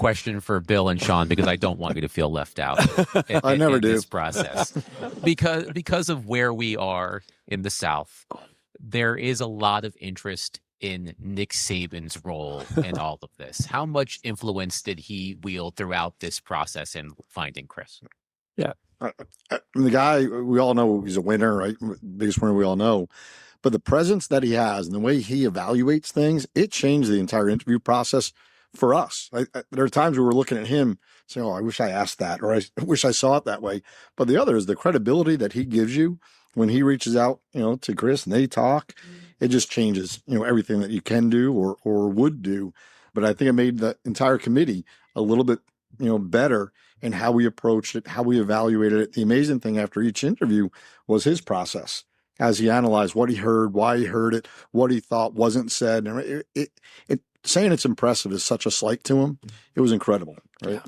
question for Bill and Sean, because I don't want you to feel left out. I never do. This process, because of where we are in the South, there is a lot of interest in Nick Saban's role in all of this. How much influence did he wield throughout this process in finding Chris? Yeah. The guy, we all know he's a winner, right? Biggest winner we all know. But the presence that he has and the way he evaluates things, it changed the entire interview process for us. There are times we were looking at him saying, oh, I wish I asked that, or I wish I saw it that way. But the other is the credibility that he gives you when he reaches out, to Chris and they talk. It just changes, everything that you can do or would do. But I think it made the entire committee a little bit, better in how we approached it, how we evaluated it. The amazing thing after each interview was his process as he analyzed what he heard, why he heard it, what he thought wasn't said. And saying it's impressive is such a slight to him. It was incredible, right?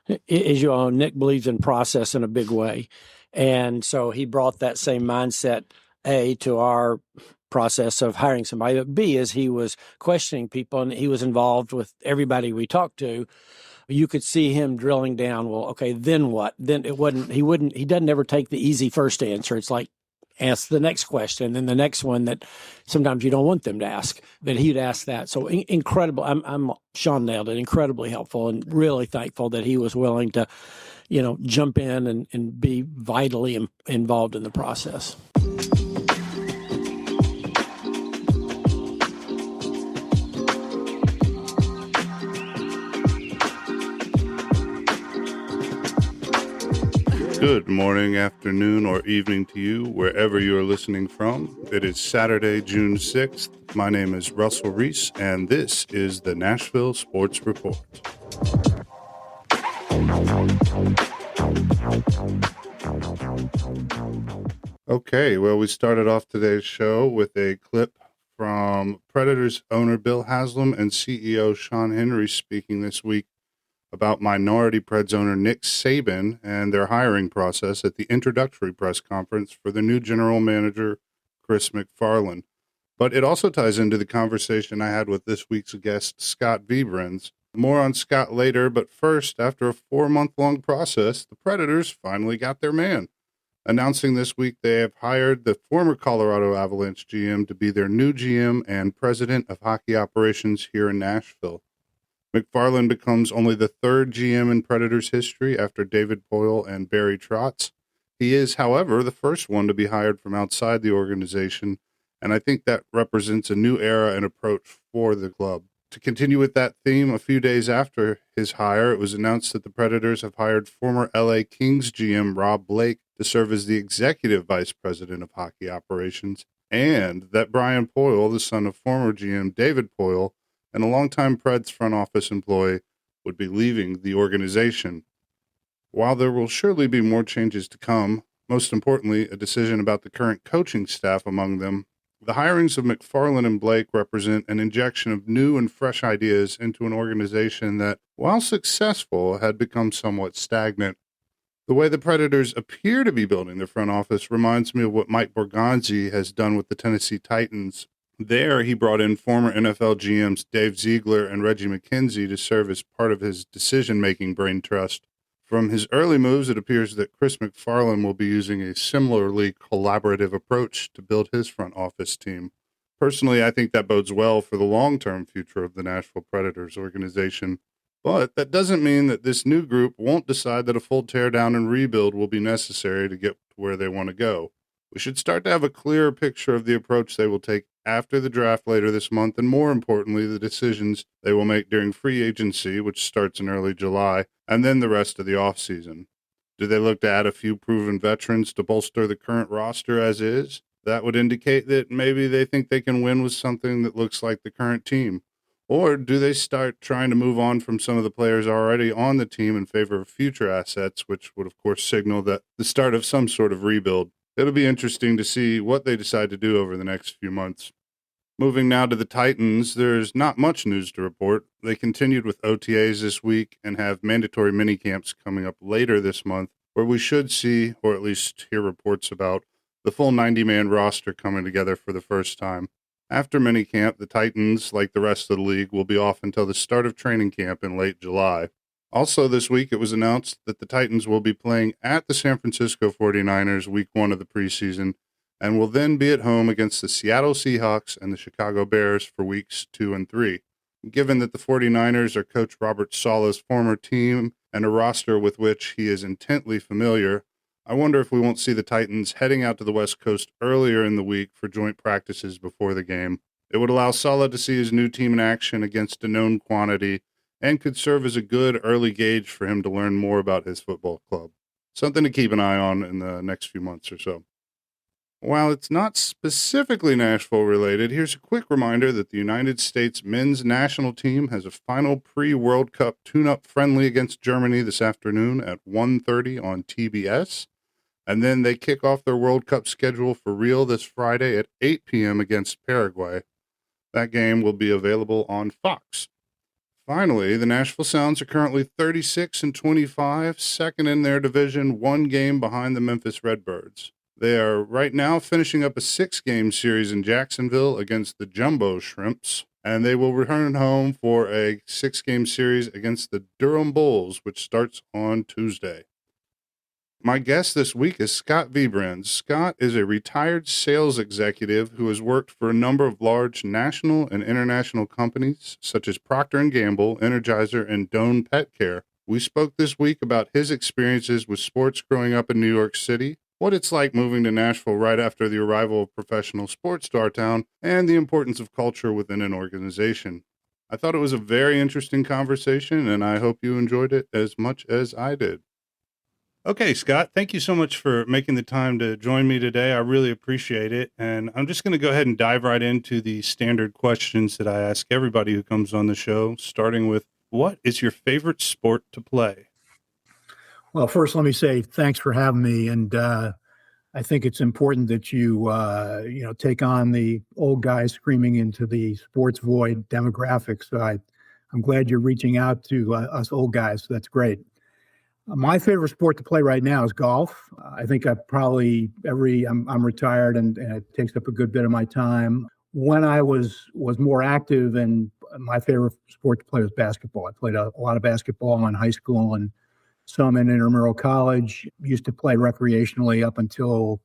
Yeah. As you all know, Nick believes in process in a big way. And so he brought that same mindset, A, to our process of hiring somebody, but B, as he was questioning people and he was involved with everybody we talked to, you could see him drilling down, well, okay, then what? Then he doesn't ever take the easy first answer. It's like, ask the next question, and the next one that sometimes you don't want them to ask, that he'd ask that. So incredible. Sean nailed it. Incredibly helpful, and really thankful that he was willing to, jump in and be vitally involved in the process. Good morning, afternoon, or evening to you, wherever you are listening from. It is Saturday, June 6th. My name is Russell Reese, and this is the Nashville Sports Report. Okay, well, we started off today's show with a clip from Predators owner Bill Haslam and CEO Sean Henry speaking this week about minority Preds owner Nick Saban and their hiring process at the introductory press conference for the new general manager, Chris MacFarland. But it also ties into the conversation I had with this week's guest, Scott Viebranz. More on Scott later, but first, after a 4-month-long process, the Predators finally got their man, announcing this week they have hired the former Colorado Avalanche GM to be their new GM and president of hockey operations here in Nashville. MacFarland becomes only the third GM in Predators history after David Poile and Barry Trotz. He is, however, the first one to be hired from outside the organization, and I think that represents a new era and approach for the club. To continue with that theme, a few days after his hire, it was announced that the Predators have hired former LA Kings GM Rob Blake to serve as the executive vice president of hockey operations, and that Brian Poile, the son of former GM David Poile, and a longtime Preds front office employee, would be leaving the organization. While there will surely be more changes to come, most importantly, a decision about the current coaching staff among them, the hirings of MacFarland and Blake represent an injection of new and fresh ideas into an organization that, while successful, had become somewhat stagnant. The way the Predators appear to be building their front office reminds me of what Mike Borgonzi has done with the Tennessee Titans. There, he brought in former NFL GMs Dave Ziegler and Reggie McKenzie to serve as part of his decision-making brain trust. From his early moves, it appears that Chris MacFarland will be using a similarly collaborative approach to build his front office team. Personally, I think that bodes well for the long-term future of the Nashville Predators organization. But that doesn't mean that this new group won't decide that a full teardown and rebuild will be necessary to get to where they want to go. We should start to have a clearer picture of the approach they will take after the draft later this month, and more importantly, the decisions they will make during free agency, which starts in early July, and then the rest of the offseason. Do they look to add a few proven veterans to bolster the current roster as is? That would indicate that maybe they think they can win with something that looks like the current team. Or do they start trying to move on from some of the players already on the team in favor of future assets, which would, of course, signal that the start of some sort of rebuild? It'll be interesting to see what they decide to do over the next few months. Moving now to the Titans, there's not much news to report. They continued with OTAs this week and have mandatory minicamps coming up later this month, where we should see, or at least hear reports about, the full 90-man roster coming together for the first time. After minicamp, the Titans, like the rest of the league, will be off until the start of training camp in late July. Also this week, it was announced that the Titans will be playing at the San Francisco 49ers week 1 of the preseason and will then be at home against the Seattle Seahawks and the Chicago Bears for weeks 2 and 3. Given that the 49ers are Coach Robert Saleh's former team and a roster with which he is intently familiar, I wonder if we won't see the Titans heading out to the West Coast earlier in the week for joint practices before the game. It would allow Saleh to see his new team in action against a known quantity and could serve as a good early gauge for him to learn more about his football club. Something to keep an eye on in the next few months or so. While it's not specifically Nashville related, here's a quick reminder that the United States men's national team has a final pre-World Cup tune-up friendly against Germany this afternoon at 1:30 on TBS. And then they kick off their World Cup schedule for real this Friday at 8 p.m. against Paraguay. That game will be available on Fox. Finally, the Nashville Sounds are currently 36-25, second in their division, 1 game behind the Memphis Redbirds. They are right now finishing up a 6-game series in Jacksonville against the Jumbo Shrimps, and they will return home for a 6-game series against the Durham Bulls, which starts on Tuesday. My guest this week is Scott Viebranz. Scott is a retired sales executive who has worked for a number of large national and international companies, such as Procter & Gamble, Energizer, and Doan Pet Care. We spoke this week about his experiences with sports growing up in New York City, what it's like moving to Nashville right after the arrival of professional sports to our town, and the importance of culture within an organization. I thought it was a very interesting conversation, and I hope you enjoyed it as much as I did. Okay, Scott, thank you so much for making the time to join me today. I really appreciate it. And I'm just going to go ahead and dive right into the standard questions that I ask everybody who comes on the show, starting with, what is your favorite sport to play? Well, first, let me say thanks for having me. And I think it's important that you take on the old guy screaming into the sports void demographic. So I'm glad you're reaching out to us old guys. So that's great. My favorite sport to play right now is golf. I think I'm retired and it takes up a good bit of my time. When I was more active, and my favorite sport to play was basketball. I played a lot of basketball in high school and some in intramural college. Used to play recreationally up until,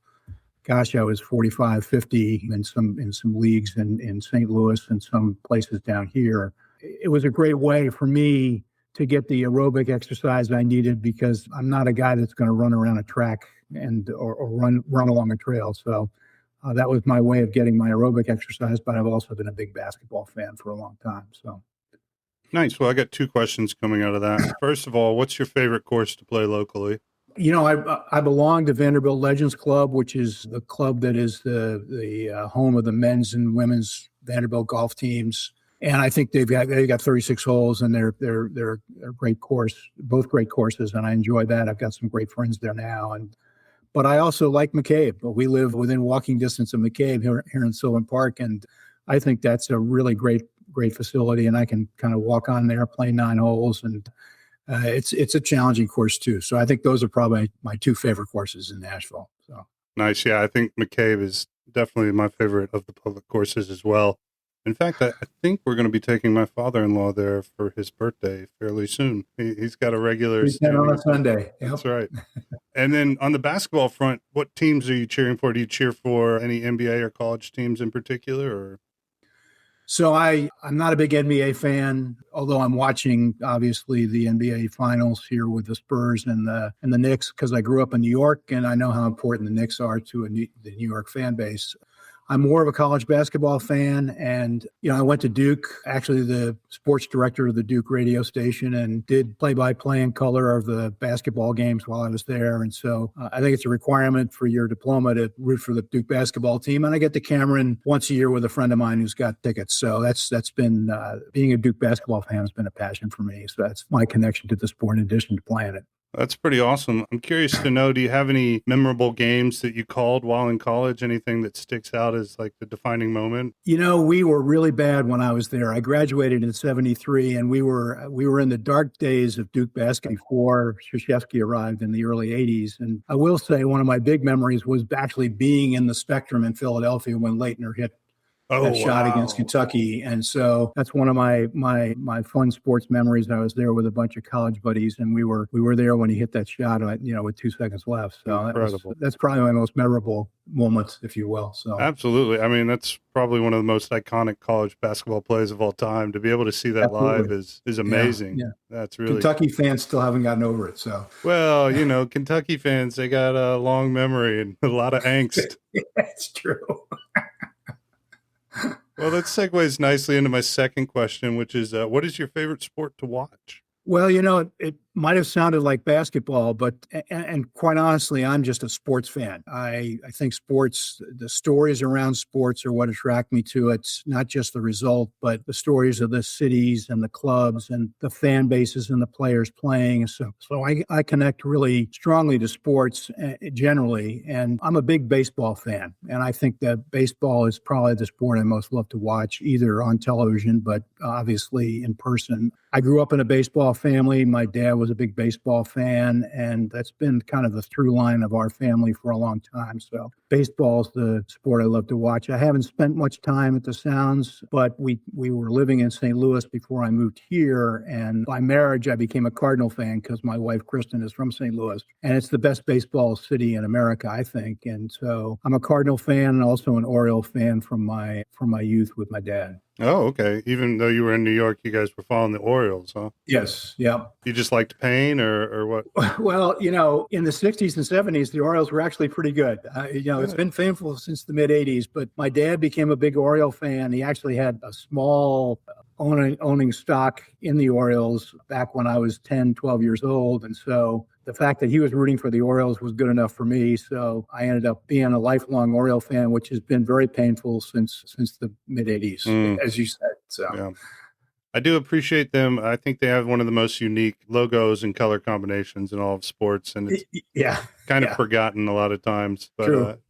I was 45, 50 in some leagues in St. Louis and some places down here. It was a great way for me to get the aerobic exercise I needed, because I'm not a guy that's going to run around a track or run along a trail. So that was my way of getting my aerobic exercise, but I've also been a big basketball fan for a long time. So nice. Well, I got 2 questions coming out of that. First of all, what's your favorite course to play locally? I belong to Vanderbilt Legends Club, which is the club that is the home of the men's and women's Vanderbilt golf teams. And I think they've got 36 holes, and they're a great course, both great courses, and I enjoy that. I've got some great friends there now, but I also like McCabe. We live within walking distance of McCabe here in Sylvan Park, and I think that's a really great facility. And I can kind of walk on there, play 9 holes, and it's a challenging course too. So I think those are probably my 2 favorite courses in Nashville. So nice, yeah. I think McCabe is definitely my favorite of the public courses as well. In fact, I think we're going to be taking my father-in-law there for his birthday fairly soon. He's got a regular on a Sunday. Yep. That's right. And then on the basketball front, what teams are you cheering for? Do you cheer for any NBA or college teams in particular? Or? So I'm not a big NBA fan, although I'm watching, obviously, the NBA finals here with the Spurs and the Knicks, because I grew up in New York, and I know how important the Knicks are to the New York fan base. I'm more of a college basketball fan, and I went to Duke, actually the sports director of the Duke radio station, and did play-by-play in color of the basketball games while I was there. And so I think it's a requirement for your diploma to root for the Duke basketball team. And I get to Cameron once a year with a friend of mine who's got tickets. So that's been being a Duke basketball fan has been a passion for me. So that's my connection to the sport in addition to playing it. That's pretty awesome. I'm curious to know, do you have any memorable games that you called while in college? Anything that sticks out as like the defining moment? We were really bad when I was there. I graduated in 73, and we were in the dark days of Duke basketball before Krzyzewski arrived in the early 80s. And I will say one of my big memories was actually being in the Spectrum in Philadelphia when Leitner hit that shot against Kentucky. And so that's one of my fun sports memories. I was there with a bunch of college buddies, and we were there when he hit that shot, with 2 seconds left. So that's probably my most memorable moments, if you will. So absolutely. I mean, that's probably one of the most iconic college basketball plays of all time. To be able to see that live is amazing. Yeah. That's really Kentucky fans still haven't gotten over it. So well, Kentucky fans, they got a long memory and a lot of angst. That's true. Well, that segues nicely into my second question, which is, what is your favorite sport to watch? Well, it might have sounded like basketball, but and quite honestly, I'm just a sports fan. I think sports, the stories around sports are what attract me to it. It's not just the result, but the stories of the cities and the clubs and the fan bases and the players playing. So I connect really strongly to sports generally, and I'm a big baseball fan. And I think that baseball is probably the sport I most love to watch, either on television, but obviously in person. I grew up in a baseball family. My dad was a big baseball fan, and that's been kind of the through line of our family for a long time. So baseball is the sport I love to watch. I haven't spent much time at the Sounds, but we were living in St. Louis before I moved here, and by marriage, I became a Cardinal fan because my wife, Kristen, is from St. Louis, and it's the best baseball city in America, I think. And so I'm a Cardinal fan and also an Oriole fan from my youth with my dad. Oh, okay. Even though you were in New York, you guys were following the Orioles, huh? Yes. Yeah. You just liked pain or what? Well, in the 60s and 70s, the Orioles were actually pretty good. It's been painful since the mid-'80s, but my dad became a big Oriole fan. He actually had a small owning stock in the Orioles back when I was 10, 12 years old. And so the fact that he was rooting for the Orioles was good enough for me. So I ended up being a lifelong Oriole fan, which has been very painful since the mid-'80s, as you said. So yeah. I do appreciate them. I think they have one of the most unique logos and color combinations in all of sports. And it's kind of forgotten a lot of times. But,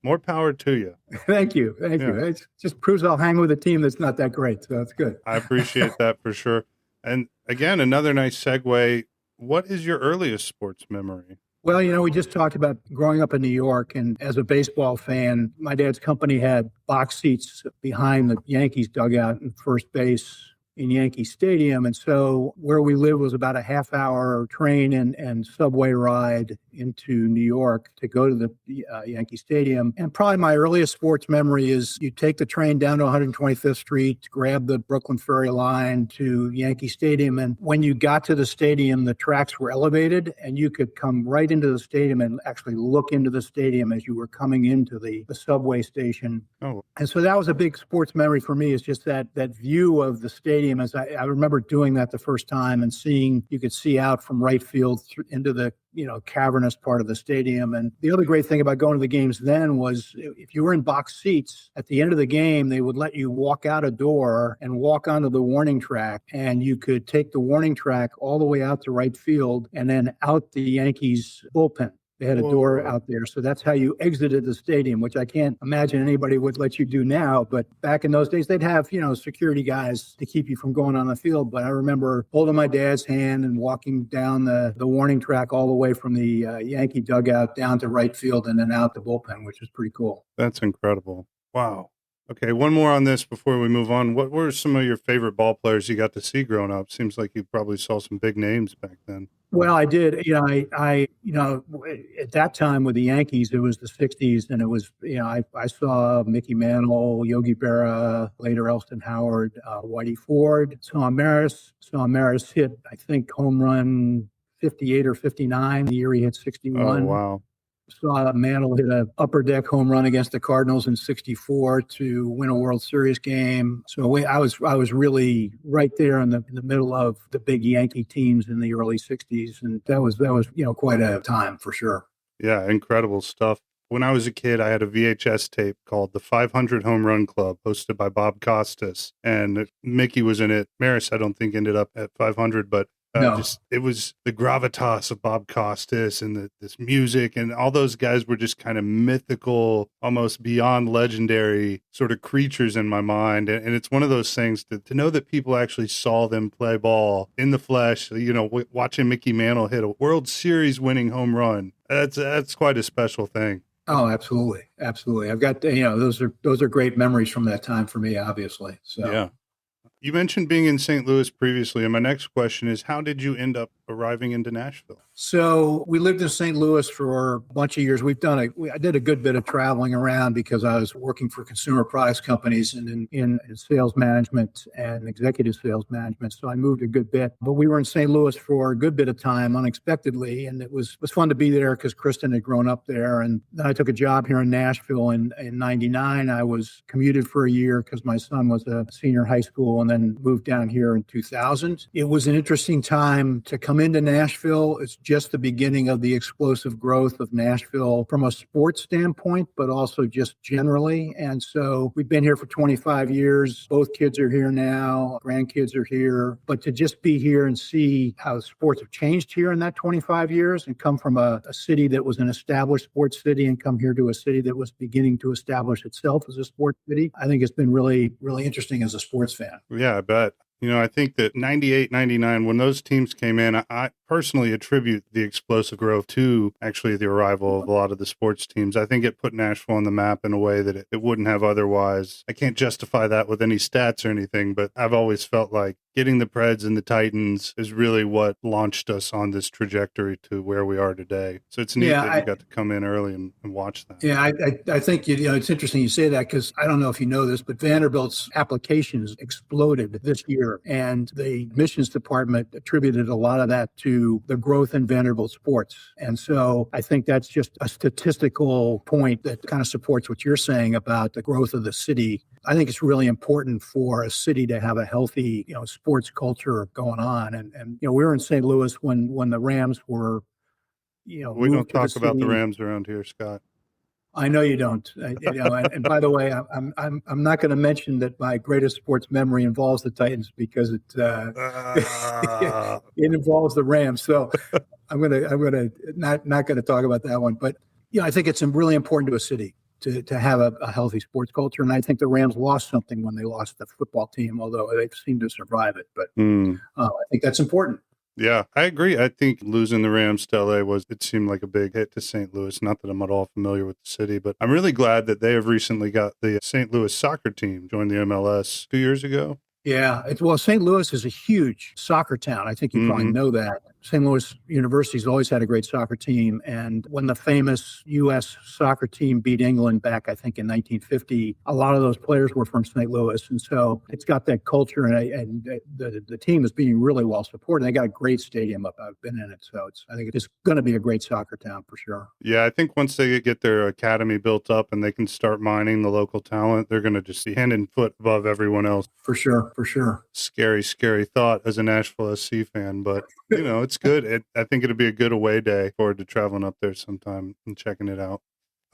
more power to you. Thank you. Thank you. It just proves I'll hang with a team that's not that great. So that's good. I appreciate that for sure. And again, another nice segue. What is your earliest sports memory? Well, we just talked about growing up in New York, and as a baseball fan, my dad's company had box seats behind the Yankees dugout and first base in Yankee Stadium. And so where we lived was about a half-hour train and subway ride into New York to go to the Yankee Stadium. And probably my earliest sports memory is you take the train down to 125th Street, grab the Brooklyn Ferry line to Yankee Stadium. And when you got to the stadium, the tracks were elevated, and you could come right into the stadium and actually look into the stadium as you were coming into the subway station. Oh. And so that was a big sports memory for me, is just that view of the stadium. As I remember doing that the first time and you could see out from right field into the cavernous part of the stadium. And the other great thing about going to the games then was if you were in box seats, at the end of the game, they would let you walk out a door and walk onto the warning track, and you could take the warning track all the way out to right field and then out the Yankees bullpen. They had a door out there. So that's how you exited the stadium, which I can't imagine anybody would let you do now. But back in those days, they'd have, security guys to keep you from going on the field. But I remember holding my dad's hand and walking down the warning track all the way from the Yankee dugout down to right field and then out the bullpen, which was pretty cool. That's incredible. Wow. Okay, one more on this before we move on. What were some of your favorite ball players you got to see growing up? Seems like you probably saw some big names back then. Well, I did. I at that time with the Yankees, it was the 60s, and it was, I saw Mickey Mantle, Yogi Berra, later Elston Howard, Whitey Ford, Tom Maris. Tom Maris hit, I think, home run 58 or 59 the year he hit 61. Oh, wow. Saw Mantle hit an upper deck home run against the Cardinals in '64 to win a World Series game. So I was really right there in the middle of the big Yankee teams in the early '60s, and that was quite a time for sure. Yeah, incredible stuff. When I was a kid, I had a VHS tape called The 500 Home Run Club, hosted by Bob Costas, and Mickey was in it. Maris, I don't think, ended up at 500, but No. It was the gravitas of Bob Costas and this music, and all those guys were just kind of mythical, almost beyond legendary sort of creatures in my mind. And it's one of those things to know that people actually saw them play ball in the flesh, watching Mickey Mantle hit a World Series winning home run. That's quite a special thing. Oh, absolutely. Absolutely. I've got, those are great memories from that time for me, obviously. So Yeah. You mentioned being in St. Louis previously, and my next question is, how did you end up arriving into Nashville? So we lived in St. Louis for a bunch of years. I did a good bit of traveling around because I was working for consumer products companies and in sales management and executive sales management. So I moved a good bit, but we were in St. Louis for a good bit of time unexpectedly. And it was fun to be there because Kristen had grown up there. And then I took a job here in Nashville in 99. I was commuted for a year because my son was a senior in high school and then moved down here in 2000. It was an interesting time to come into Nashville. It's just the beginning of the explosive growth of Nashville from a sports standpoint, but also just generally. And so we've been here for 25 years. Both kids are here now. Grandkids are here. But to just be here and see how sports have changed here in that 25 years and come from a city that was an established sports city and come here to a city that was beginning to establish itself as a sports city, I think it's been really, really interesting as a sports fan. Yeah, I bet. I think that 98, 99, when those teams came in, I personally attribute the explosive growth to actually the arrival of a lot of the sports teams. I think it put Nashville on the map in a way that it wouldn't have otherwise. I can't justify that with any stats or anything, but I've always felt like getting the Preds and the Titans is really what launched us on this trajectory to where we are today. So it's neat that you got to come in early and watch that. Yeah, I think it's interesting you say that because I don't know if you know this, but Vanderbilt's applications exploded this year, and the admissions department attributed a lot of that to the growth in Vanderbilt sports. And so I think that's just a statistical point that kind of supports what you're saying about the growth of the city. I think it's really important for a city to have a healthy, sports culture going on. And we were in St. Louis when the Rams were, we don't talk about the Rams around here, Scott. I know you don't. And by the way, I'm not going to mention that my greatest sports memory involves the Titans because it involves the Rams. So I'm not going to talk about that one. But I think it's really important to a city to have a healthy sports culture. And I think the Rams lost something when they lost the football team, although they seem to survive it. But I think that's important. Yeah, I agree. I think losing the Rams to LA it seemed like a big hit to St. Louis. Not that I'm at all familiar with the city, but I'm really glad that they have recently got the St. Louis soccer team joined the MLS 2 years ago. Yeah, St. Louis is a huge soccer town. I think you probably know that. St. Louis University's always had a great soccer team. And when the famous U.S. soccer team beat England back, I think, in 1950, a lot of those players were from St. Louis. And so it's got that culture, and the team is being really well supported. They got a great stadium up. I've been in it. So I think it's going to be a great soccer town for sure. Yeah, I think once they get their academy built up and they can start mining the local talent, they're going to just be hand and foot above everyone else. For sure. Scary, scary thought as a Nashville SC fan, but it's good. I think it'll be a good away day. Forward to traveling up there sometime and checking it out.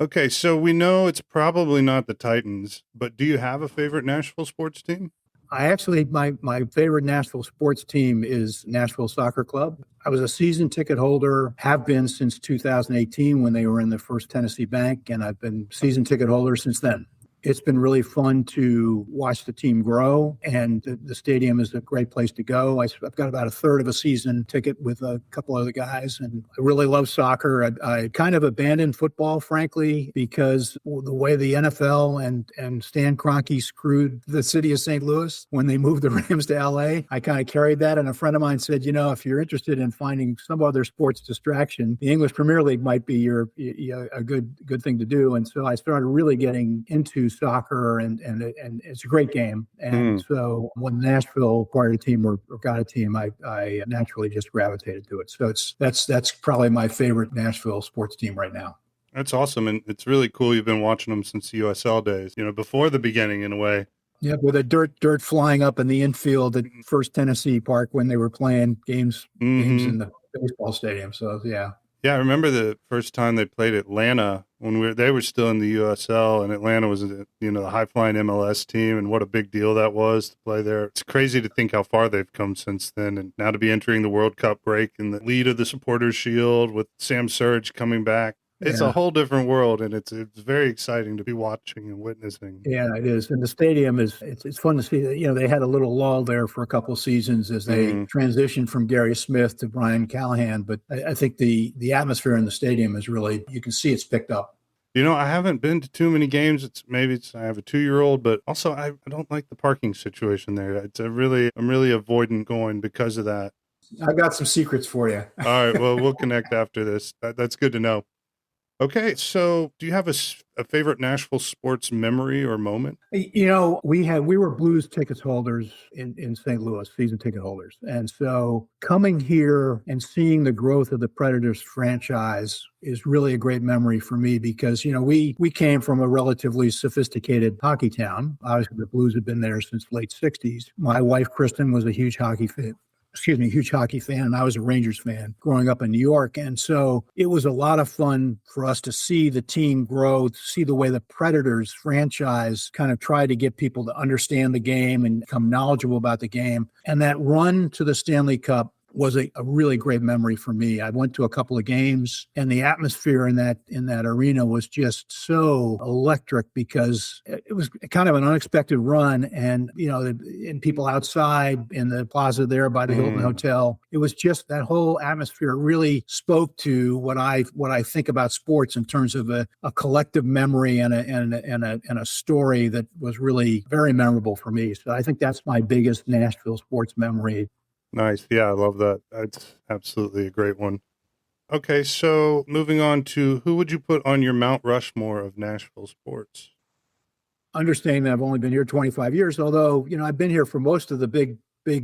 Okay, so we know it's probably not the Titans, but do you have a favorite Nashville sports team? I actually, my favorite Nashville sports team is Nashville Soccer Club. I was a season ticket holder, have been since 2018 when they were in the First Tennessee Bank, and I've been season ticket holder since then. It's been really fun to watch the team grow, and the stadium is a great place to go. I've got about a third of a season ticket with a couple other guys, and I really love soccer. I kind of abandoned football, frankly, because the way the NFL and Stan Kroenke screwed the city of St. Louis when they moved the Rams to L.A., I kind of carried that, and a friend of mine said, if you're interested in finding some other sports distraction, the English Premier League might be a good thing to do. And so I started really getting into soccer, and it's a great game. And so when Nashville acquired a team or got a team, I naturally just gravitated to it. So that's probably my favorite Nashville sports team right now. That's awesome. And it's really cool. You've been watching them since the USL days, before the beginning in a way. Yeah, with the dirt flying up in the infield at First Tennessee Park when they were playing games in the baseball stadium. So, yeah. Yeah, I remember the first time they played Atlanta when they were still in the USL, and Atlanta was the high-flying MLS team, and what a big deal that was to play there. It's crazy to think how far they've come since then, and now to be entering the World Cup break in the lead of the Supporters' Shield with Sam Surge coming back. It's a whole different world, and it's very exciting to be watching and witnessing. Yeah, it is. And the stadium it's fun to see. They had a little lull there for a couple of seasons as they transitioned from Gary Smith to Brian Callahan. But I think the atmosphere in the stadium is really, you can see it's picked up. I haven't been to too many games. I have a 2-year-old, but also I don't like the parking situation there. I'm really avoiding going because of that. I've got some secrets for you. All right, well, we'll connect after this. That's good to know. Okay, so do you have a favorite Nashville sports memory or moment? We were Blues tickets holders in St. Louis, season ticket holders. And so coming here and seeing the growth of the Predators franchise is really a great memory for me because, we came from a relatively sophisticated hockey town. Obviously, the Blues have been there since the late 60s. My wife, Kristen, was a huge hockey fan. And I was a Rangers fan growing up in New York. And so it was a lot of fun for us to see the team grow, to see the way the Predators franchise kind of tried to get people to understand the game and become knowledgeable about the game. And that run to the Stanley Cup was a really great memory for me. I went to a couple of games, and the atmosphere in that arena was just so electric because it was kind of an unexpected run. And, and people outside in the plaza there by the Hilton Hotel, it was just that whole atmosphere really spoke to what I think about sports in terms of a collective memory and a story that was really very memorable for me. So I think that's my biggest Nashville sports memory. Nice. Yeah, I love that. That's absolutely a great one. Okay, so moving on to who would you put on your Mount Rushmore of Nashville sports? Understanding that I've only been here 25 years, although, I've been here for most of the big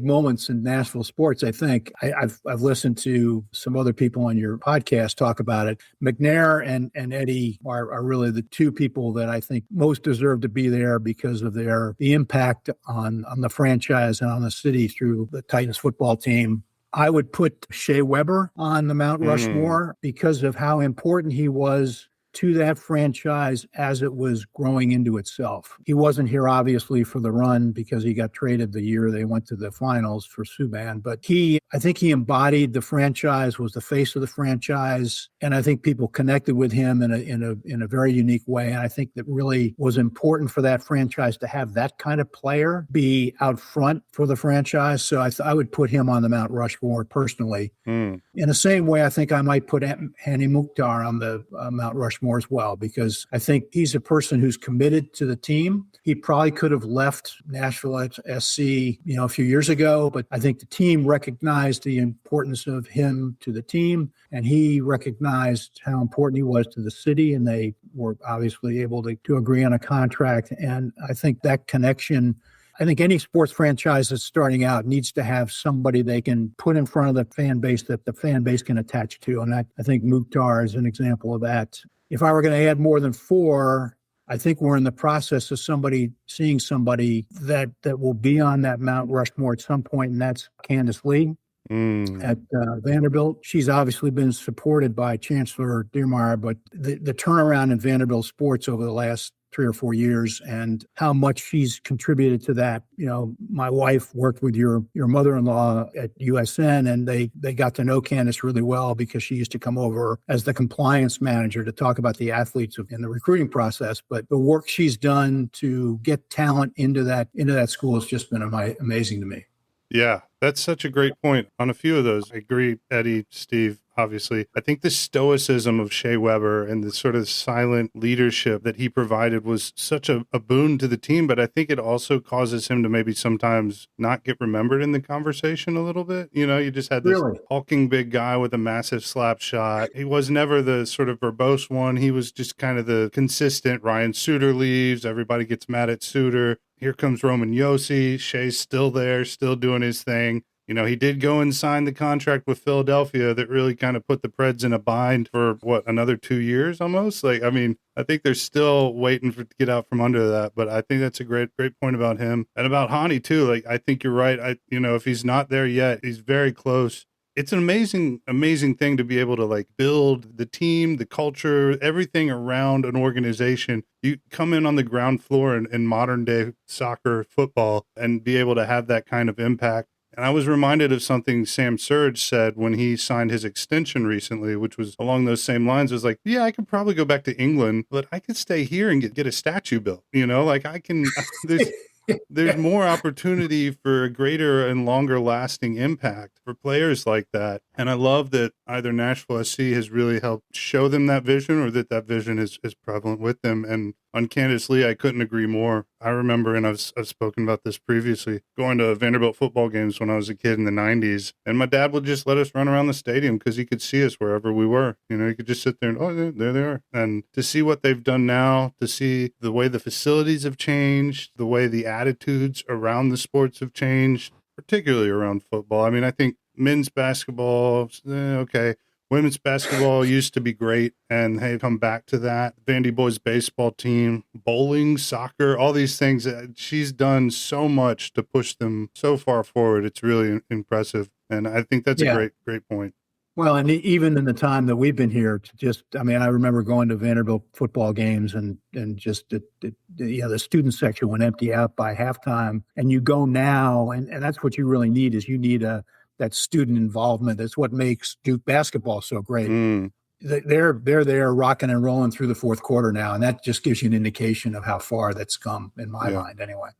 moments in Nashville sports. I think I've listened to some other people on your podcast talk about it. McNair and Eddie are really the two people that I think most deserve to be there because of the impact on the franchise and on the city through the Titans football team. I would put Shea Weber on the Mount Rushmore because of how important he was to that franchise as it was growing into itself. He wasn't here, obviously, for the run because he got traded the year they went to the finals for Subban. But I think he embodied the franchise, was the face of the franchise, and I think people connected with him in a very unique way. And I think that really was important for that franchise to have that kind of player be out front for the franchise. So I would put him on the Mount Rushmore personally. In the same way, I think I might put Hani Mukhtar on the Mount Rushmore as well, because I think he's a person who's committed to the team. He probably could have left Nashville SC, a few years ago, but I think the team recognized the importance of him to the team, and he recognized how important he was to the city, and they were obviously able to agree on a contract. And I think that connection, I think any sports franchise that's starting out needs to have somebody they can put in front of the fan base that the fan base can attach to. And I think Mukhtar is an example of that. If I were going to add more than 4, I think we're in the process of seeing somebody that will be on that Mount Rushmore at some point, and that's Candace Lee at Vanderbilt. She's obviously been supported by Chancellor Dearmeyer, but the turnaround in Vanderbilt sports over the last 3 or 4 years and how much she's contributed to that. My wife worked with your mother-in-law at USN, and they got to know Candace really well because she used to come over as the compliance manager to talk about the athletes in the recruiting process. But the work she's done to get talent into that school has just been amazing to me. Yeah, that's such a great point. On a few of those, I agree, Eddie, Steve, obviously. I think the stoicism of Shea Weber and the sort of silent leadership that he provided was such a boon to the team, but I think it also causes him to maybe sometimes not get remembered in the conversation a little bit. You just had this hulking big guy with a massive slap shot. He was never the sort of verbose one. He was just kind of the consistent. Ryan Suter leaves. Everybody gets mad at Suter. Here comes Roman Josi. Shea's still there, still doing his thing. He did go and sign the contract with Philadelphia that really kind of put the Preds in a bind for, another 2 years almost? I think they're still waiting to get out from under that. But I think that's a great point about him. And about Hani, too. I think you're right. If he's not there yet, he's very close. It's an amazing thing to be able to build the team, the culture, everything around an organization. You come in on the ground floor in modern day soccer, football, and be able to have that kind of impact. And I was reminded of something Sam Surge said when he signed his extension recently, which was along those same lines. It was like, yeah, I could probably go back to England, but I could stay here and get a statue built. I can, there's more opportunity for a greater and longer lasting impact for players like that. And I love that either Nashville SC has really helped show them that vision, or that vision is prevalent with them. And uncandidly, I couldn't agree more. I remember, and I've spoken about this previously, going to Vanderbilt football games when I was a kid in the 90s. And my dad would just let us run around the stadium because he could see us wherever we were. You know, he could just sit there and, oh, there they are. And to see what they've done now, to see the way the facilities have changed, the way the attitudes around the sports have changed, particularly around football. I mean, I think men's basketball, okay. Women's basketball used to be great, and they've come back to that. Vandy boys baseball team, bowling, soccer, all these things. She's done so much to push them so far forward. It's really impressive, and I think that's a great point. Well, and even in the time that we've been here, I remember going to Vanderbilt football games and just the student section would empty out by halftime, and you go now, and that's what you really need is you need that student involvement. That's what makes Duke basketball so great. They're there rocking and rolling through the fourth quarter now, and that just gives you an indication of how far that's come in my mind anyway.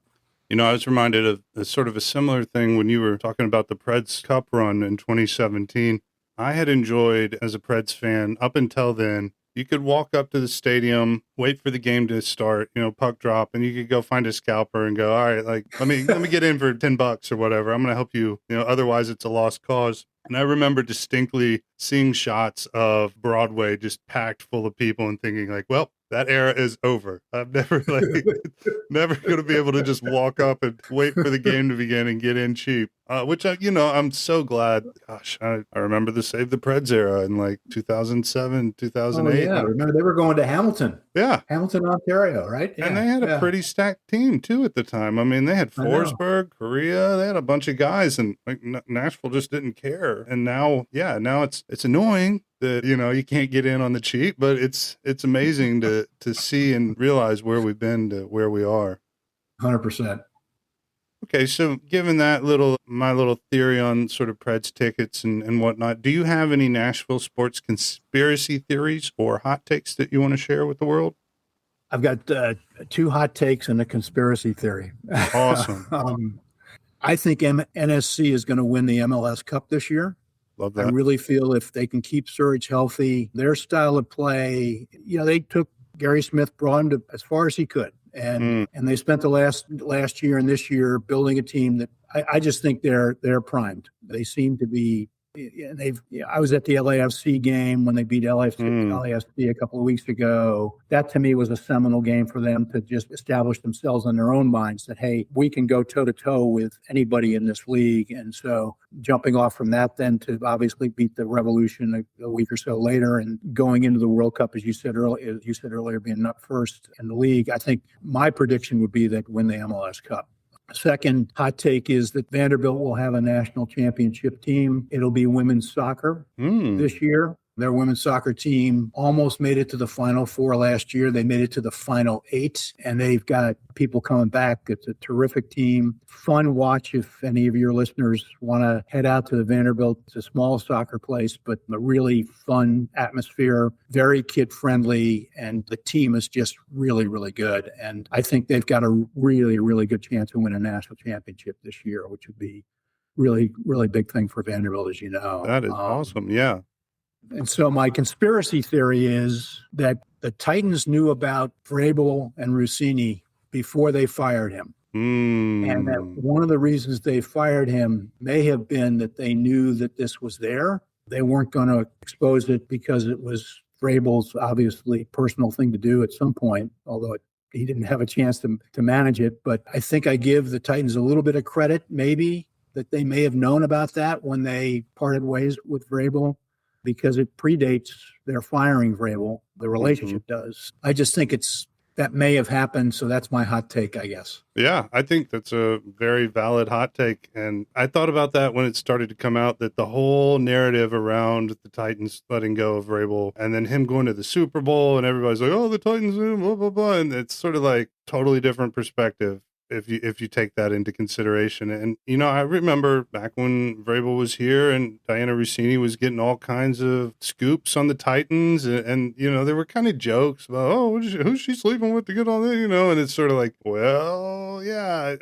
You know, I was reminded of sort of a similar thing when you were talking about the Preds Cup run in 2017. I had enjoyed, as a Preds fan, up until then, you could walk up to the stadium, wait for the game to start, puck drop, and you could go find a scalper and go, all right, like, let me get in for $10 or whatever. I'm going to help you, otherwise it's a lost cause. And I remember distinctly seeing shots of Broadway just packed full of people and thinking like, well, that era is over. I'm never never going to be able to just walk up and wait for the game to begin and get in cheap. Which I'm so glad. Gosh, I remember the Save the Preds era in like 2007, 2008. Oh, yeah, I remember they were going to Hamilton. Yeah. Hamilton, Ontario, right? Yeah. And they had a pretty stacked team too at the time. I mean, they had Forsberg, Korea, they had a bunch of guys, and like Nashville just didn't care. And now it's annoying that, you can't get in on the cheap, but it's amazing to see and realize where we've been to where we are. 100%. Okay, so given that my little theory on sort of Preds tickets and whatnot, do you have any Nashville sports conspiracy theories or hot takes that you want to share with the world? I've got 2 hot takes and a conspiracy theory. Awesome. I think NSC is going to win the MLS Cup this year. Love that. I really feel if they can keep Surridge healthy, their style of play, they took Gary Smith, brought him to as far as he could. And they spent the last year and this year building a team that I just think they're primed. They seem to be. I was at the LAFC game when they beat LAFC a couple of weeks ago. That to me was a seminal game for them to just establish themselves in their own minds that, hey, we can go toe to toe with anybody in this league. And so jumping off from that then to obviously beat the Revolution a week or so later and going into the World Cup, as you said earlier, being up first in the league. I think my prediction would be that win the MLS Cup. Second hot take is that Vanderbilt will have a national championship team. It'll be women's soccer this year. Their women's soccer team almost made it to the Final Four last year. They made it to the Final 8, and they've got people coming back. It's a terrific team. Fun watch if any of your listeners want to head out to the Vanderbilt. It's a small soccer place, but a really fun atmosphere, very kid-friendly, and the team is just really, really good. And I think they've got a really, really good chance to win a national championship this year, which would be really, really big thing for Vanderbilt, as you know. That is awesome, yeah. And so my conspiracy theory is that the Titans knew about Vrabel and Rossini before they fired him. And that one of the reasons they fired him may have been that they knew that this was there. They weren't going to expose it because it was Vrabel's obviously personal thing to do at some point, although he didn't have a chance to manage it. But I think I give the Titans a little bit of credit, maybe, that they may have known about that when they parted ways with Vrabel, because it predates their firing Vrabel. The relationship does. I just think that may have happened. So that's my hot take, I guess. Yeah, I think that's a very valid hot take. And I thought about that when it started to come out, that the whole narrative around the Titans letting go of Vrabel and then him going to the Super Bowl and everybody's like, oh, the Titans, blah, blah, blah. And it's sort of like totally different perspective. if you take that into consideration. And, I remember back when Vrabel was here and Diana Rossini was getting all kinds of scoops on the Titans. And there were kind of jokes about, oh, who's she sleeping with to get on there, and it's sort of like, well, yeah.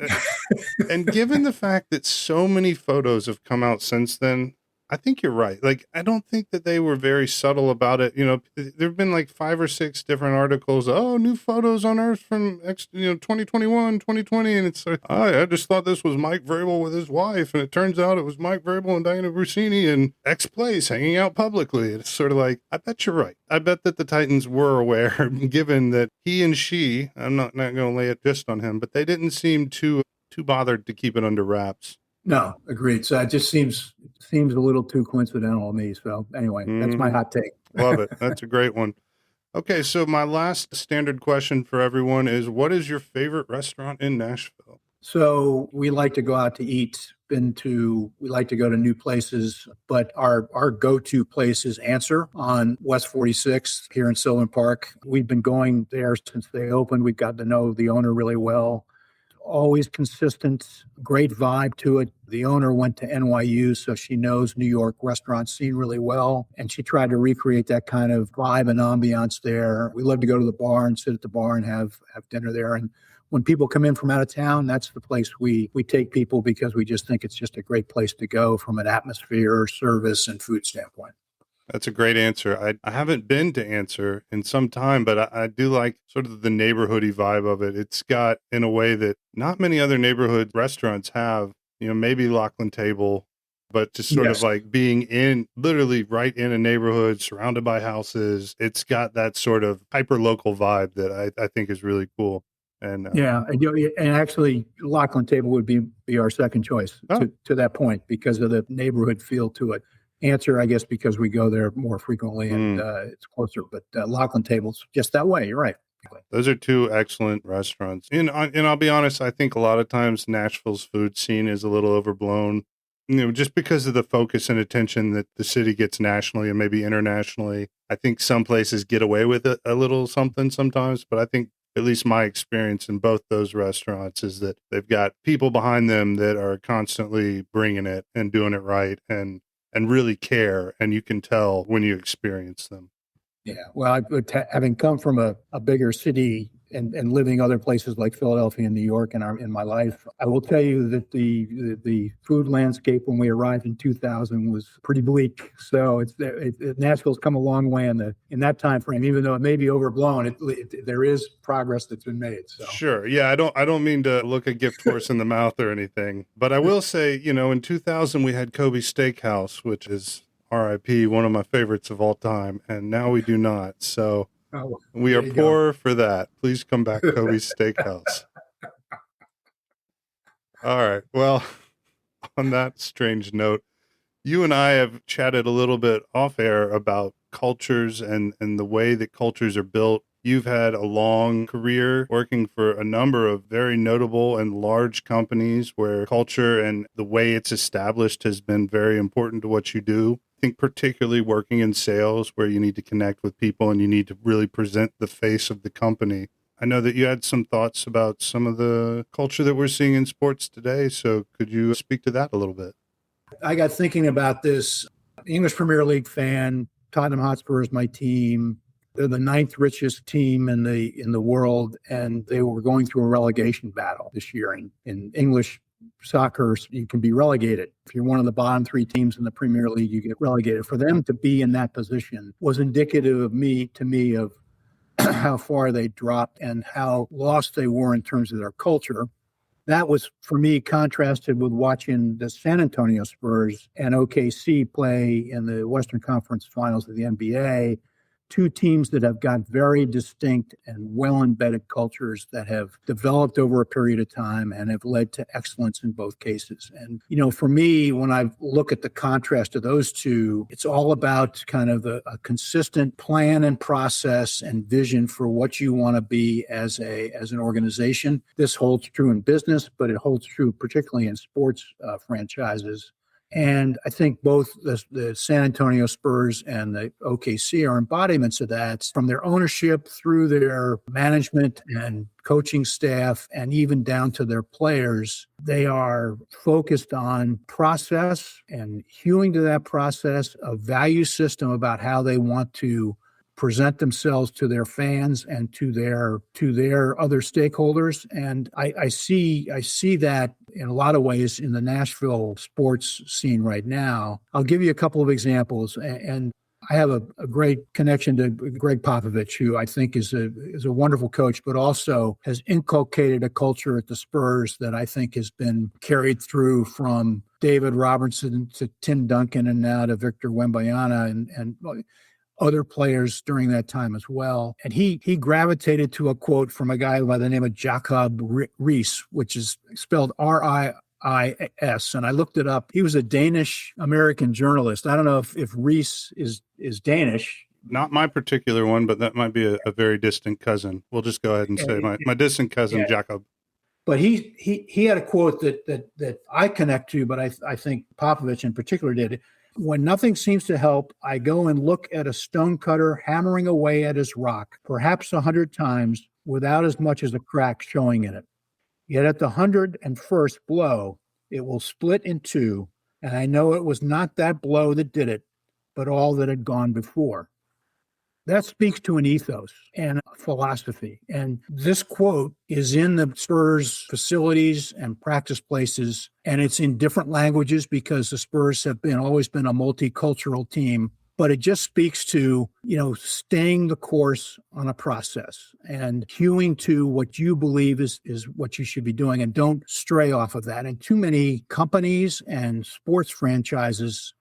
And given the fact that so many photos have come out since then, I think you're right. Like, I don't think that they were very subtle about it. There've been like 5 or 6 different articles. Oh, new photos on Earth from 2021, 2020, and it's like, I just thought this was Mike Vrabel with his wife, and it turns out it was Mike Vrabel and Diana Rossini in X place hanging out publicly. It's sort of like, I bet you're right. I bet that the Titans were aware, given that he and she, I'm not going to lay it just on him, but they didn't seem too bothered to keep it under wraps. No, agreed. So it just seems a little too coincidental to me. So anyway, that's my hot take. Love it. That's a great one. Okay, so my last standard question for everyone is, what is your favorite restaurant in Nashville? So we like to go out to eat. We like to go to new places, but our go-to place is Answer on West 46th here in Sylvan Park. We've been going there since they opened. We've got to know the owner really well. Always consistent, great vibe to it. The owner went to NYU, so she knows New York restaurant scene really well, and she tried to recreate that kind of vibe and ambiance there. We love to go to the bar and sit at the bar and have dinner there. And when people come in from out of town, that's the place we take people, because we just think it's just a great place to go from an atmosphere, service, and food standpoint. That's a great answer. I haven't been to Answer in some time, but I do like sort of the neighborhoody vibe of it. It's got, in a way that not many other neighborhood restaurants have, maybe Lachlan Table, but just sort of like being literally right in a neighborhood surrounded by houses. It's got that sort of hyper local vibe that I think is really cool. And and actually Lachlan Table would be our second choice to that point, because of the neighborhood feel to it. Answer, I guess, because we go there more frequently and it's closer. But Lachlan Table's just that way. You're right. Those are 2 excellent restaurants. And I'll be honest, I think a lot of times Nashville's food scene is a little overblown, just because of the focus and attention that the city gets nationally and maybe internationally. I think some places get away with it a little something sometimes, but I think at least my experience in both those restaurants is that they've got people behind them that are constantly bringing it and doing it right and really care, and you can tell when you experience them. Yeah, well, having come from a bigger city and living other places like Philadelphia and New York in my life, I will tell you that the food landscape when we arrived in 2000 was pretty bleak. So Nashville's come a long way in that time frame, even though it may be overblown. There is progress that's been made. So. Sure, yeah, I don't mean to look a gift horse in the mouth or anything, but I will say, in 2000 we had Kobe's Steakhouse, which is RIP, one of my favorites of all time, and now we do not. So we are poor for that. Please come back, Kobe's Steakhouse. All right. Well, on that strange note, you and I have chatted a little bit off air about cultures and the way that cultures are built. You've had a long career working for a number of very notable and large companies where culture and the way it's established has been very important to what you do. I think particularly working in sales, where you need to connect with people and you need to really present the face of the company. I know that you had some thoughts about some of the culture that we're seeing in sports today. So could you speak to that a little bit? I got thinking about this. English Premier League fan, Tottenham Hotspur is my team. They're the 9th richest team in the world, and they were going through a relegation battle this year. In English soccer, you can be relegated. If you're one of the bottom 3 teams in the Premier League, you get relegated. For them to be in that position was indicative to me of how far they dropped and how lost they were in terms of their culture. That was, for me, contrasted with watching the San Antonio Spurs and OKC play in the Western Conference Finals of the NBA. 2 teams that have got very distinct and well-embedded cultures that have developed over a period of time and have led to excellence in both cases. And, for me, when I look at the contrast of those 2, it's all about kind of a consistent plan and process and vision for what you want to be as an organization. This holds true in business, but it holds true particularly in sports franchises And I think both the San Antonio Spurs and the OKC are embodiments of that, from their ownership through their management and coaching staff and even down to their players. They are focused on process and hewing to that process, a value system about how they want to present themselves to their fans and to their other stakeholders. And I see that in a lot of ways in the Nashville sports scene right now. I'll give you a couple of examples. And I have a great connection to Greg Popovich, who I think is a wonderful coach, but also has inculcated a culture at the Spurs that I think has been carried through from David Robertson to Tim Duncan and now to Victor Wembanyama and other players during that time as well. And he gravitated to a quote from a guy by the name of Jacob Riis, which is spelled R-I-I-S. And I looked it up. He was a Danish-American journalist. I don't know if Riis is Danish. Not my particular one, but that might be a very distant cousin. We'll just go ahead and say my distant cousin, Jacob. But he had a quote that I connect to, but I think Popovich in particular did. When nothing seems to help, I go and look at a stonecutter hammering away at his rock, perhaps 100 times, without as much as a crack showing in it. Yet at the 101st blow, it will split in two, and I know it was not that blow that did it, but all that had gone before. That speaks to an ethos and a philosophy. And this quote is in the Spurs facilities and practice places, and it's in different languages because the Spurs have always been a multicultural team. But it just speaks to, staying the course on a process and hewing to what you believe is what you should be doing, and don't stray off of that. And too many companies and sports franchises,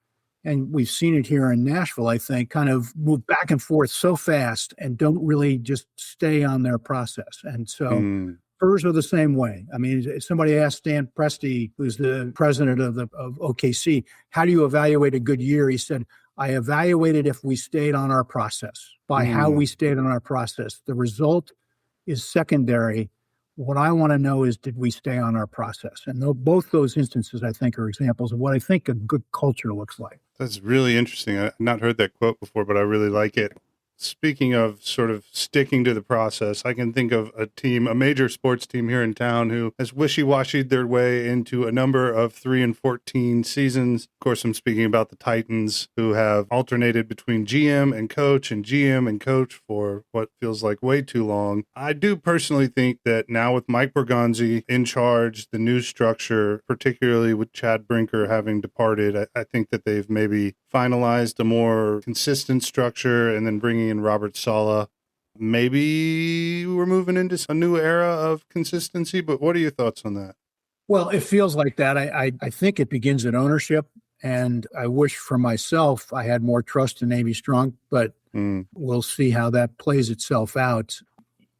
and we've seen it here in Nashville, I think, kind of move back and forth so fast and don't really just stay on their process. And so Spurs are the same way. I mean, somebody asked Stan Presti, who's the president of OKC, how do you evaluate a good year? He said, I evaluated if we stayed on our process, by how we stayed on our process. The result is secondary. What I want to know is, did we stay on our process? And both those instances, I think, are examples of what I think a good culture looks like. That's really interesting. I've not heard that quote before, but I really like it. Speaking of sort of sticking to the process, I can think of a major sports team here in town who has wishy-washied their way into a number of 3-14 seasons. Of course, I'm speaking about the Titans, who have alternated between GM and coach for what feels like way too long. I do personally think that now with Mike Bergonzi in charge, the new structure, particularly with Chad Brinker having departed, I think that they've maybe finalized a more consistent structure, and then bringing in Robert Saleh. Maybe we're moving into a new era of consistency, but what are your thoughts on that? Well, it feels like that. I think it begins at ownership, and I wish for myself I had more trust in Amy Strunk, but we'll see how that plays itself out.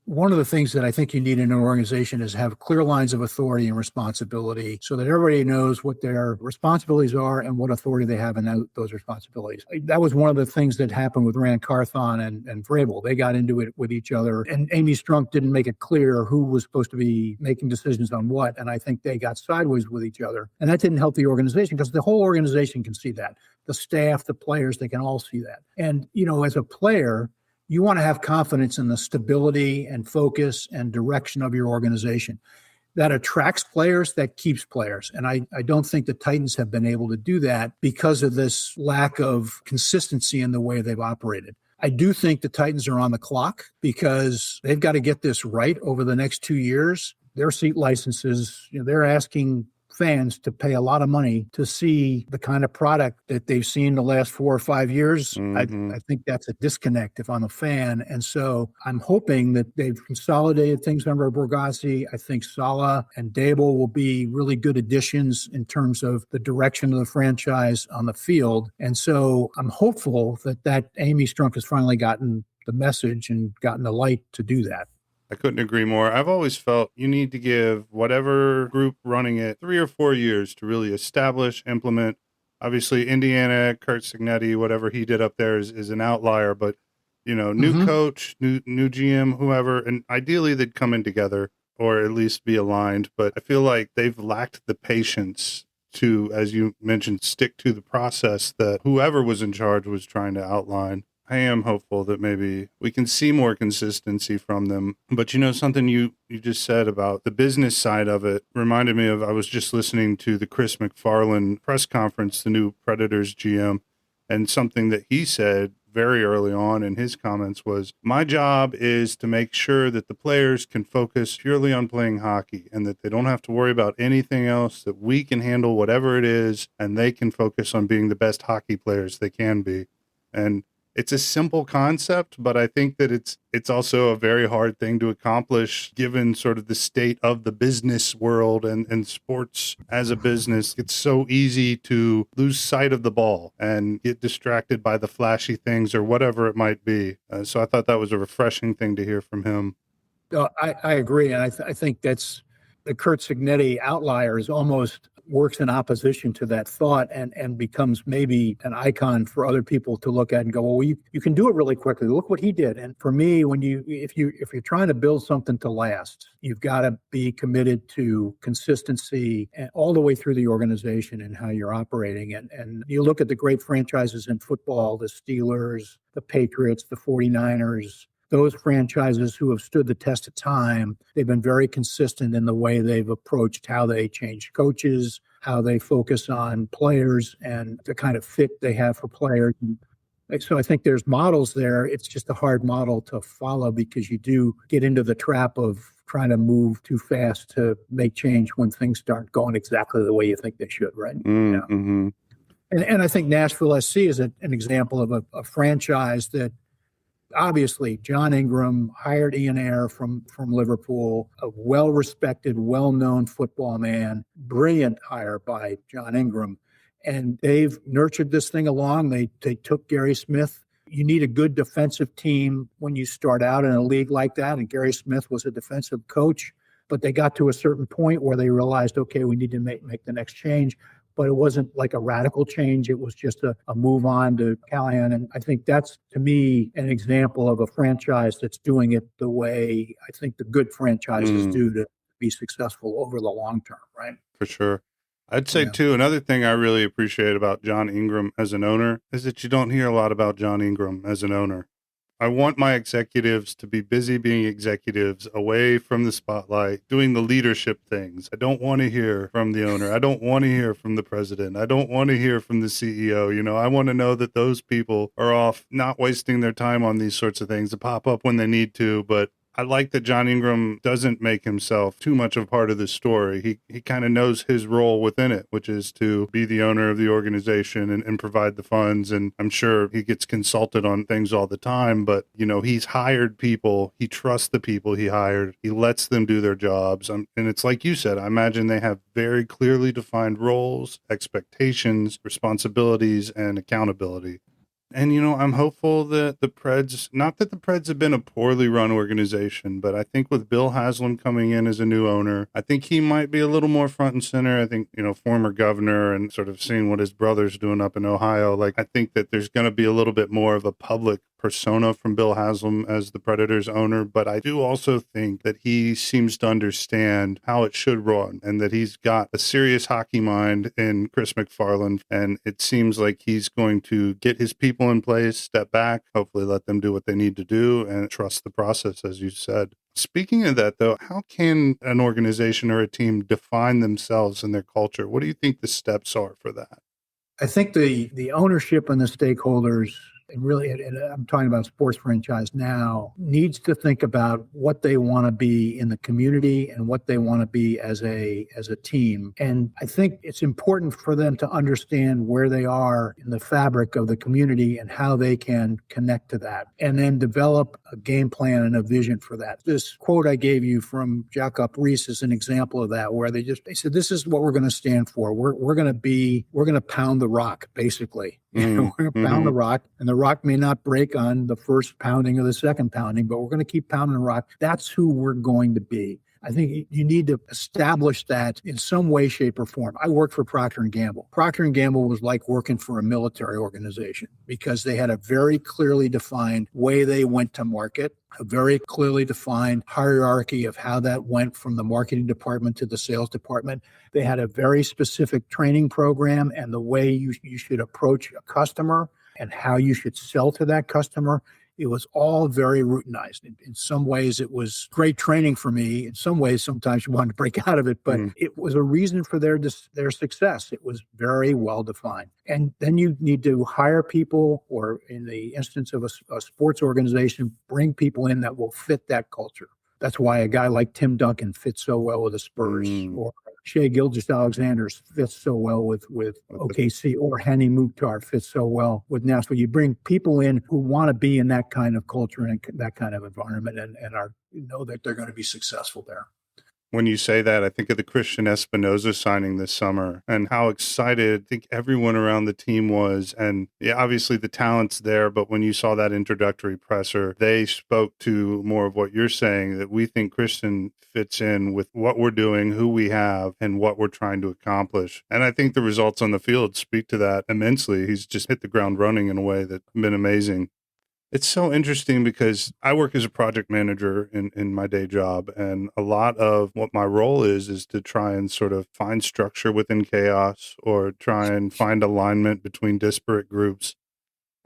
One of the things that I think you need in an organization is have clear lines of authority and responsibility so that everybody knows what their responsibilities are and what authority they have in those responsibilities. That was one of the things that happened with Rand Carthon and Vrabel. They got into it with each other, and Amy Strunk didn't make it clear who was supposed to be making decisions on what, and I think they got sideways with each other. And that didn't help the organization, because the whole organization can see that. The staff, the players, they can all see that. And, as a player, you want to have confidence in the stability and focus and direction of your organization. That attracts players, that keeps players. And I don't think the Titans have been able to do that because of this lack of consistency in the way they've operated. I do think the Titans are on the clock because they've got to get this right over the next 2 years. Their seat licenses, they're asking fans to pay a lot of money to see the kind of product that they've seen the last 4 or 5 years. I think that's a disconnect if I'm a fan. And so I'm hoping that they've consolidated things under Bergonzi. I think Saleh and Dable will be really good additions in terms of the direction of the franchise on the field. And so I'm hopeful that Amy Strunk has finally gotten the message and gotten the light to do that. I couldn't agree more. I've always felt you need to give whatever group running it 3 or 4 years to really establish, implement. Obviously, Indiana, Kurt Signetti, whatever he did up there is an outlier, but, new coach, new GM, whoever, and ideally they'd come in together or at least be aligned. But I feel like they've lacked the patience to, as you mentioned, stick to the process that whoever was in charge was trying to outline. I am hopeful that maybe we can see more consistency from them. But something you just said about the business side of it reminded me of, I was just listening to the Chris MacFarland press conference, the new Predators GM, and something that he said very early on in his comments was, my job is to make sure that the players can focus purely on playing hockey and that they don't have to worry about anything else, that we can handle whatever it is and they can focus on being the best hockey players they can be. And it's a simple concept, but I think that it's also a very hard thing to accomplish given sort of the state of the business world and sports as a business. It's so easy to lose sight of the ball and get distracted by the flashy things or whatever it might be. So I thought that was a refreshing thing to hear from him. I agree. And I think that's the Kurt Signetti outlier is almost works in opposition to that thought and becomes maybe an icon for other people to look at and go, well, you can do it really quickly. Look what he did. And for me, if you're trying to build something to last, you've got to be committed to consistency and all the way through the organization and how you're operating. And you look at the great franchises in football, the Steelers, the Patriots, the 49ers, those franchises who have stood the test of time, they've been very consistent in the way they've approached how they change coaches, how they focus on players and the kind of fit they have for players. And so I think there's models there. It's just a hard model to follow because you do get into the trap of trying to move too fast to make change when things aren't going exactly the way you think they should, right? Mm-hmm. And I think Nashville SC is an example of a franchise that obviously John Ingram hired Ian Ayre from Liverpool, a well-respected, well-known football man, brilliant hire by John Ingram. And they've nurtured this thing along. They took Gary Smith. You need a good defensive team when you start out in a league like that. And Gary Smith was a defensive coach, but they got to a certain point where they realized, okay, we need to make the next change. But it wasn't like a radical change. It was just a move on to Callahan. And I think that's, to me, an example of a franchise that's doing it the way I think the good franchises do to be successful over the long term, right? For sure. I'd say, too, another thing I really appreciate about John Ingram as an owner is that you don't hear a lot about John Ingram as an owner. I want my executives to be busy being executives, away from the spotlight, doing the leadership things. I don't want to hear from the owner. I don't want to hear from the president. I don't want to hear from the CEO. I want to know that those people are off, not wasting their time on these sorts of things to pop up when they need to, but I like that John Ingram doesn't make himself too much of a part of the story. He kind of knows his role within it, which is to be the owner of the organization and provide the funds. And I'm sure he gets consulted on things all the time, but, he's hired people. He trusts the people he hired. He lets them do their jobs. And it's like you said, I imagine they have very clearly defined roles, expectations, responsibilities, and accountability. And, I'm hopeful that the Preds, not that the Preds have been a poorly run organization, but I think with Bill Haslam coming in as a new owner, I think he might be a little more front and center. I think, former governor and sort of seeing what his brother's doing up in Ohio, I think that there's going to be a little bit more of a public persona from Bill Haslam as the Predators owner, but I do also think that he seems to understand how it should run and that he's got a serious hockey mind in Chris MacFarland, and it seems like he's going to get his people in place, step back, hopefully let them do what they need to do, and trust the process, as you said. Speaking of that, though, how can an organization or a team define themselves and their culture? What do you think the steps are for that? I think the ownership and the stakeholders, and really, and I'm talking about sports franchise now, needs to think about what they want to be in the community and what they want to be as a team. And I think it's important for them to understand where they are in the fabric of the community and how they can connect to that, and then develop a game plan and a vision for that. This quote I gave you from Jacob Riis is an example of that, where they said, this is what we're going to stand for. We're going to pound the rock, basically. We're going to pound the rock, and the rock may not break on the first pounding or the second pounding, but we're going to keep pounding the rock. That's who we're going to be. I think you need to establish that in some way, shape, or form. I worked for Procter & Gamble. Procter & Gamble was like working for a military organization because they had a very clearly defined way they went to market, a very clearly defined hierarchy of how that went from the marketing department to the sales department. They had a very specific training program and the way you should approach a customer and how you should sell to that customer. It was all very routinized. In some ways, it was great training for me. In some ways, sometimes you wanted to break out of it, but it was a reason for their success. It was very well defined. And then you need to hire people, or in the instance of a sports organization, bring people in that will fit that culture. That's why a guy like Tim Duncan fits so well with the Spurs, or Shea Gilgeous-Alexander fits so well with OKC, or Hani Mukhtar fits so well with Nashville. You bring people in who want to be in that kind of culture and that kind of environment, and know that they're going to be successful there. When you say that, I think of the Christian Espinoza signing this summer and how excited I think everyone around the team was. And yeah, obviously the talent's there, but when you saw that introductory presser, they spoke to more of what you're saying, that we think Christian fits in with what we're doing, who we have, and what we're trying to accomplish. And I think the results on the field speak to that immensely. He's just hit the ground running in a way that's been amazing. It's so interesting because I work as a project manager in my day job, and a lot of what my role is to try and sort of find structure within chaos, or try and find alignment between disparate groups.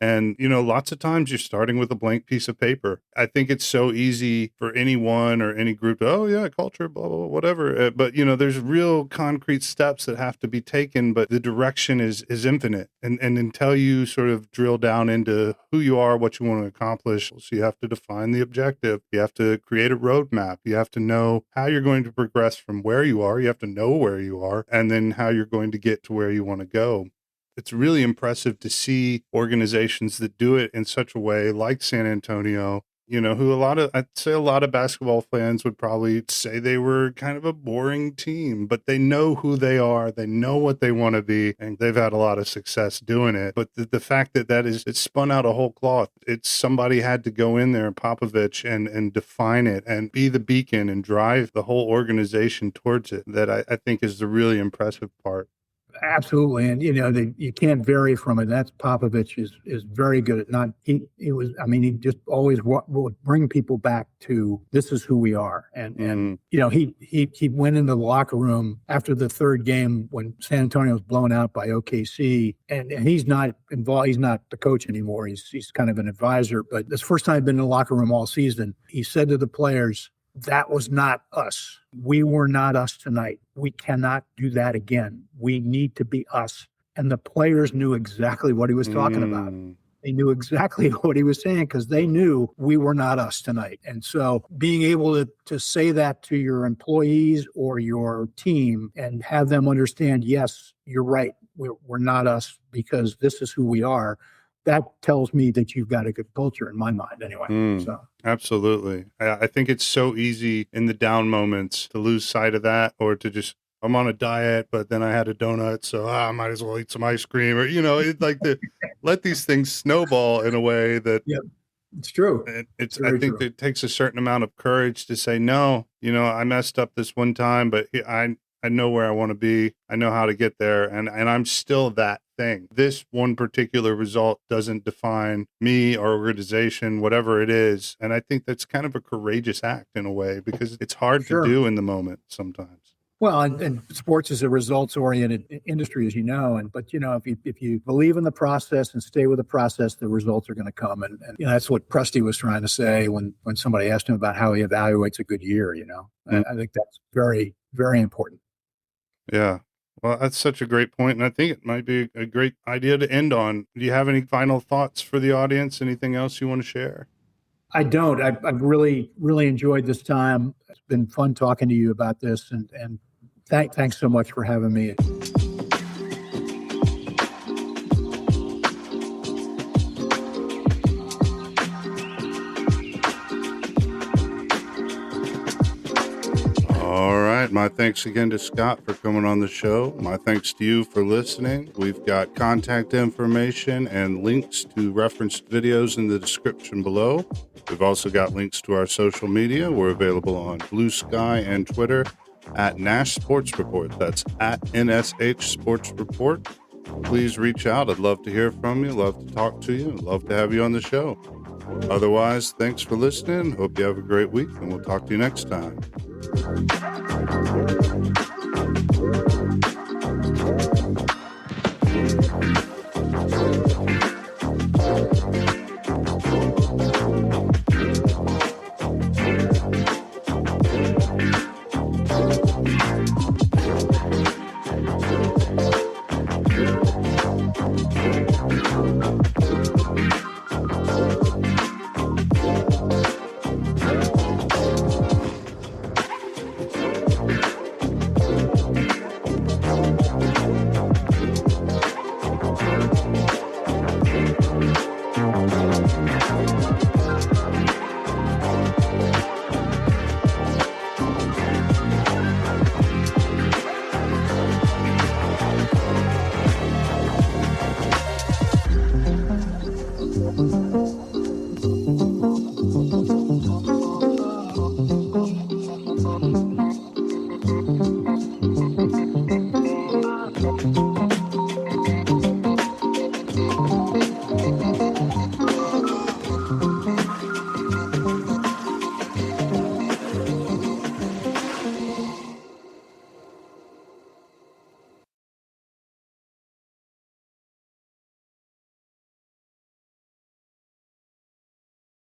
And, lots of times you're starting with a blank piece of paper. I think it's so easy for anyone or any group to, oh, yeah, culture, blah, blah, blah, whatever. But, there's real concrete steps that have to be taken, but the direction is infinite. And until you sort of drill down into who you are, what you want to accomplish, so you have to define the objective. You have to create a roadmap. You have to know how you're going to progress from where you are. You have to know where you are, and then how you're going to get to where you want to go. It's really impressive to see organizations that do it in such a way, like San Antonio, who I'd say a lot of basketball fans would probably say they were kind of a boring team, but they know who they are. They know what they want to be, and they've had a lot of success doing it. But the fact that it's spun out a whole cloth. It's somebody had to go in there, Popovich, and define it and be the beacon and drive the whole organization towards it. That I think is the really impressive part. Absolutely. And, you can't vary from it. That's Popovich is very good at he just always would bring people back to, this is who we are. And he went into the locker room after the third game when San Antonio was blown out by OKC, and he's not involved. He's not the coach anymore. He's kind of an advisor, but this first time I've been in the locker room all season, he said to the players, that was not us. We were not us tonight. We cannot do that again. We need to be us. And the players knew exactly what he was talking about. They knew exactly what he was saying because they knew we were not us tonight. And so being able to say that to your employees or your team and have them understand, yes, you're right. We're not us because this is who we are. That tells me that you've got a good culture in my mind anyway. So. Absolutely. I think it's so easy in the down moments to lose sight of that, or to just, I'm on a diet, but then I had a donut, so I might as well eat some ice cream, or, it's like let these things snowball in a way that. Yeah, it's true. I think it takes a certain amount of courage to say, no, I messed up this one time, but I know where I want to be. I know how to get there. And I'm still that thing. This one particular result doesn't define me or organization, whatever it is. And I think that's kind of a courageous act in a way, because it's hard to do in the moment sometimes. Well, and sports is a results-oriented industry, as you know. But if you believe in the process and stay with the process, the results are going to come. And that's what Presti was trying to say when somebody asked him about how he evaluates a good year. And I think that's very, very important. Yeah. Well, that's such a great point, and I think it might be a great idea to end on. Do you have any final thoughts for the audience? Anything else you want to share? I don't. I've really, really enjoyed this time. It's been fun talking to you about this, and thanks so much for having me. My thanks again to Scott for coming on the show. My thanks to you for listening. We've got contact information and links to referenced videos in the description below. We've also got links to our social media. We're available on Blue Sky and Twitter at Nash Sports Report. That's at NSH Sports Report. Please reach out. I'd love to hear from you. Love to talk to you. Love to have you on the show. Otherwise, thanks for listening. Hope you have a great week, and we'll talk to you next time.